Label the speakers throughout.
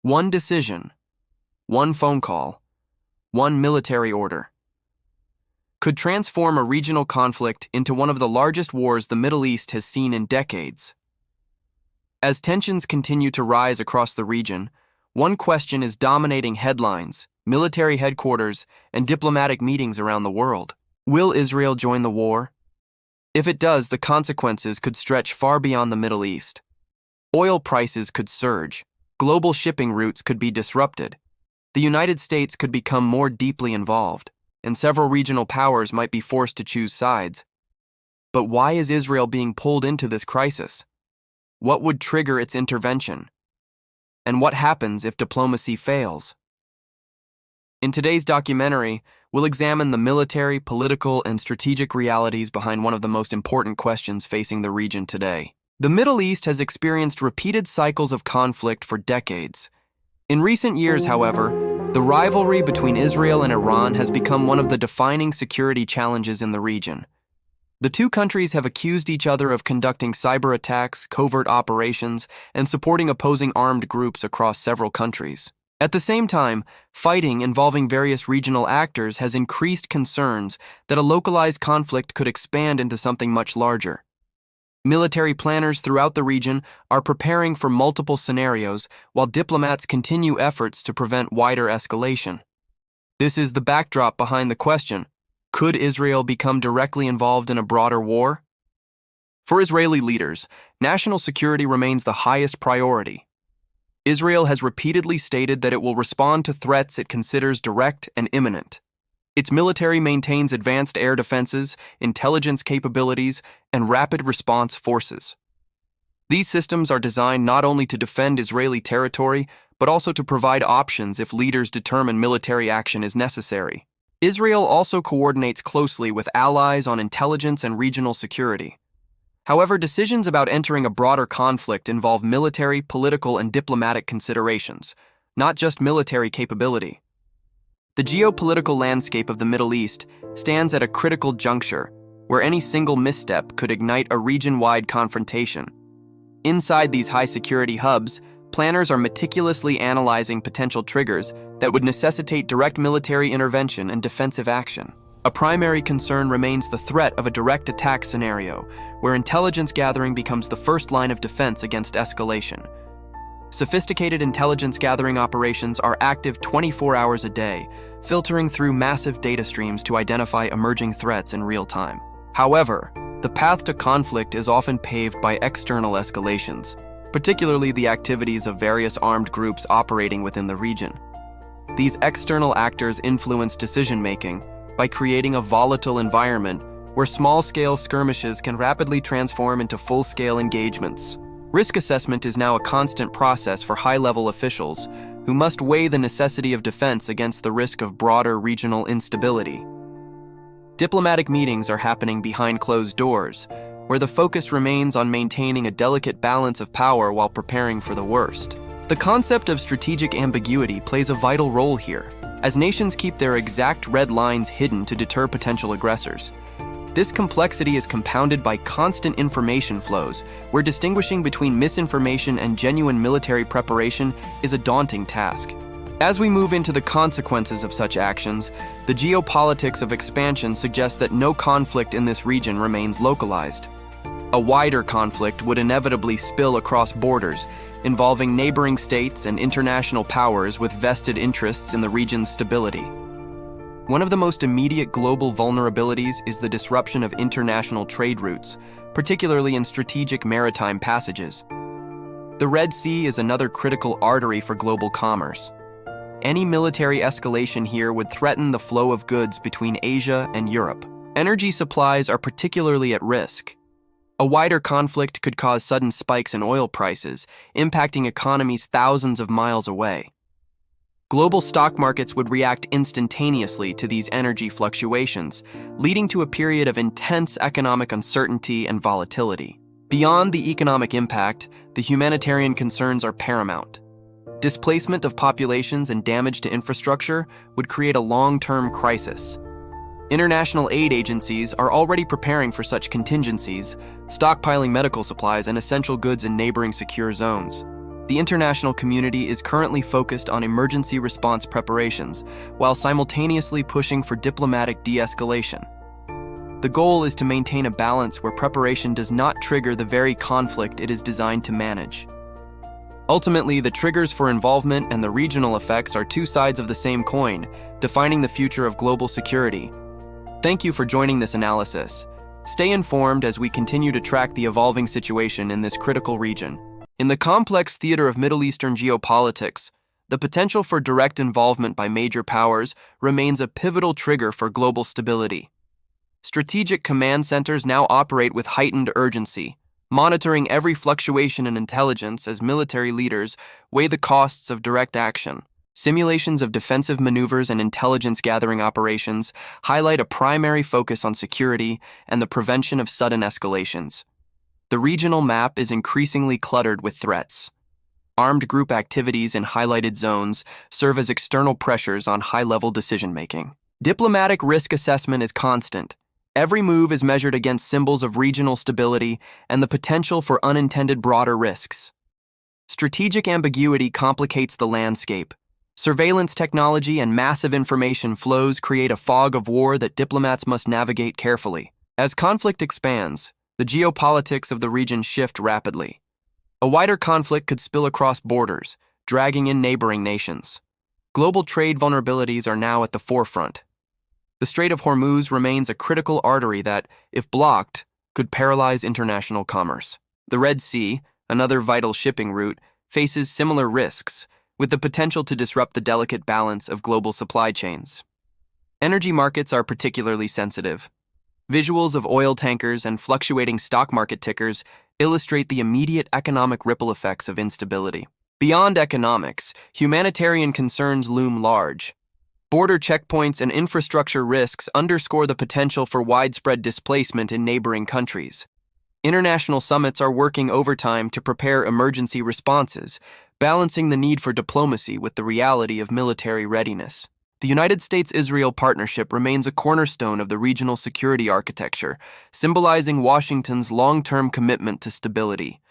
Speaker 1: One decision, one phone call, one military order could transform a regional conflict into one of the largest wars the Middle East has seen in decades. As tensions continue to rise across the region, one question is dominating headlines, military headquarters, and diplomatic meetings around the world. Will Israel join the war? If it does, the consequences could stretch far beyond the Middle East. Oil prices could surge, global shipping routes could be disrupted, the United States could become more deeply involved, and several regional powers might be forced to choose sides. But why is Israel being pulled into this crisis? What would trigger its intervention? And what happens if diplomacy fails? In today's documentary, we'll examine the military, political, and strategic realities behind one of the most important questions facing the region today. The Middle East has experienced repeated cycles of conflict for decades. In recent years, however, the rivalry between Israel and Iran has become one of the defining security challenges in the region. The two countries have accused each other of conducting cyber attacks, covert operations, and supporting opposing armed groups across several countries. At the same time, fighting involving various regional actors has increased concerns that a localized conflict could expand into something much larger. Military planners throughout the region are preparing for multiple scenarios, while diplomats continue efforts to prevent wider escalation. This is the backdrop behind the question: could Israel become directly involved in a broader war? For Israeli leaders, national security remains the highest priority. Israel has repeatedly stated that it will respond to threats it considers direct and imminent. Its military maintains advanced air defenses, intelligence capabilities, and rapid response forces. These systems are designed not only to defend Israeli territory, but also to provide options if leaders determine military action is necessary. Israel also coordinates closely with allies on intelligence and regional security. However, decisions about entering a broader conflict involve military, political, and diplomatic considerations, not just military capability. The geopolitical landscape of the Middle East stands at a critical juncture where any single misstep could ignite a region-wide confrontation. Inside these high-security hubs, planners are meticulously analyzing potential triggers that would necessitate direct military intervention and defensive action. A primary concern remains the threat of a direct attack scenario, where intelligence gathering becomes the first line of defense against escalation. Sophisticated intelligence gathering operations are active 24 hours a day, filtering through massive data streams to identify emerging threats in real time. However, the path to conflict is often paved by external escalations, particularly the activities of various armed groups operating within the region. These external actors influence decision-making by creating a volatile environment where small-scale skirmishes can rapidly transform into full-scale engagements. Risk assessment is now a constant process for high-level officials who must weigh the necessity of defense against the risk of broader regional instability. Diplomatic meetings are happening behind closed doors, where the focus remains on maintaining a delicate balance of power while preparing for the worst. The concept of strategic ambiguity plays a vital role here, as nations keep their exact red lines hidden to deter potential aggressors. This complexity is compounded by constant information flows, where distinguishing between misinformation and genuine military preparation is a daunting task. As we move into the consequences of such actions, the geopolitics of expansion suggests that no conflict in this region remains localized. A wider conflict would inevitably spill across borders, involving neighboring states and international powers with vested interests in the region's stability. One of the most immediate global vulnerabilities is the disruption of international trade routes, particularly in strategic maritime passages. The Red Sea is another critical artery for global commerce. Any military escalation here would threaten the flow of goods between Asia and Europe. Energy supplies are particularly at risk. A wider conflict could cause sudden spikes in oil prices, impacting economies thousands of miles away. Global stock markets would react instantaneously to these energy fluctuations, leading to a period of intense economic uncertainty and volatility. Beyond the economic impact, the humanitarian concerns are paramount. Displacement of populations and damage to infrastructure would create a long-term crisis. International aid agencies are already preparing for such contingencies, stockpiling medical supplies and essential goods in neighboring secure zones. The international community is currently focused on emergency response preparations, while simultaneously pushing for diplomatic de-escalation. The goal is to maintain a balance where preparation does not trigger the very conflict it is designed to manage. Ultimately, the triggers for involvement and the regional effects are two sides of the same coin, defining the future of global security. Thank you for joining this analysis. Stay informed as we continue to track the evolving situation in this critical region. In the complex theater of Middle Eastern geopolitics, the potential for direct involvement by major powers remains a pivotal trigger for global stability. Strategic command centers now operate with heightened urgency, monitoring every fluctuation in intelligence as military leaders weigh the costs of direct action. Simulations of defensive maneuvers and intelligence-gathering operations highlight a primary focus on security and the prevention of sudden escalations. The regional map is increasingly cluttered with threats. Armed group activities in highlighted zones serve as external pressures on high-level decision-making. Diplomatic risk assessment is constant. Every move is measured against symbols of regional stability and the potential for unintended broader risks. Strategic ambiguity complicates the landscape. Surveillance technology and massive information flows create a fog of war that diplomats must navigate carefully. As conflict expands, the geopolitics of the region shift rapidly. A wider conflict could spill across borders, dragging in neighboring nations. Global trade vulnerabilities are now at the forefront. The Strait of Hormuz remains a critical artery that, if blocked, could paralyze international commerce. The Red Sea, another vital shipping route, faces similar risks, with the potential to disrupt the delicate balance of global supply chains. Energy markets are particularly sensitive. Visuals of oil tankers and fluctuating stock market tickers illustrate the immediate economic ripple effects of instability. Beyond economics, humanitarian concerns loom large. Border checkpoints and infrastructure risks underscore the potential for widespread displacement in neighboring countries. International summits are working overtime to prepare emergency responses, balancing the need for diplomacy with the reality of military readiness. The United States-Israel partnership remains a cornerstone of the regional security architecture, symbolizing Washington's long-term commitment to stability.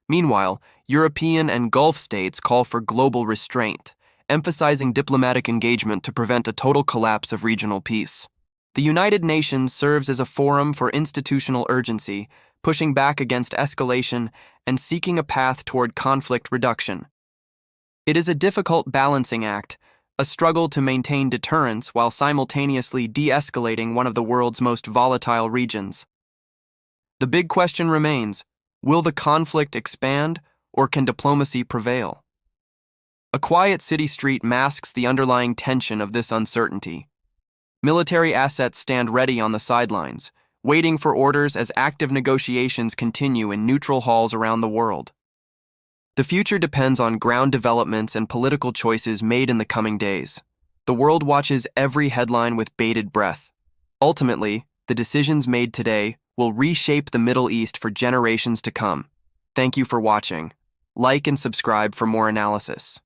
Speaker 1: Meanwhile, European and Gulf states call for global restraint, emphasizing diplomatic engagement to prevent a total collapse of regional peace. The United Nations serves as a forum for institutional urgency, pushing back against escalation and seeking a path toward conflict reduction. It is a difficult balancing act, a struggle to maintain deterrence while simultaneously de-escalating one of the world's most volatile regions. The big question remains, will the conflict expand or can diplomacy prevail? A quiet city street masks the underlying tension of this uncertainty. Military assets stand ready on the sidelines, waiting for orders as active negotiations continue in neutral halls around the world. The future depends on ground developments and political choices made in the coming days. The world watches every headline with bated breath. Ultimately, the decisions made today will reshape the Middle East for generations to come. Thank you for watching. Like and subscribe for more analysis.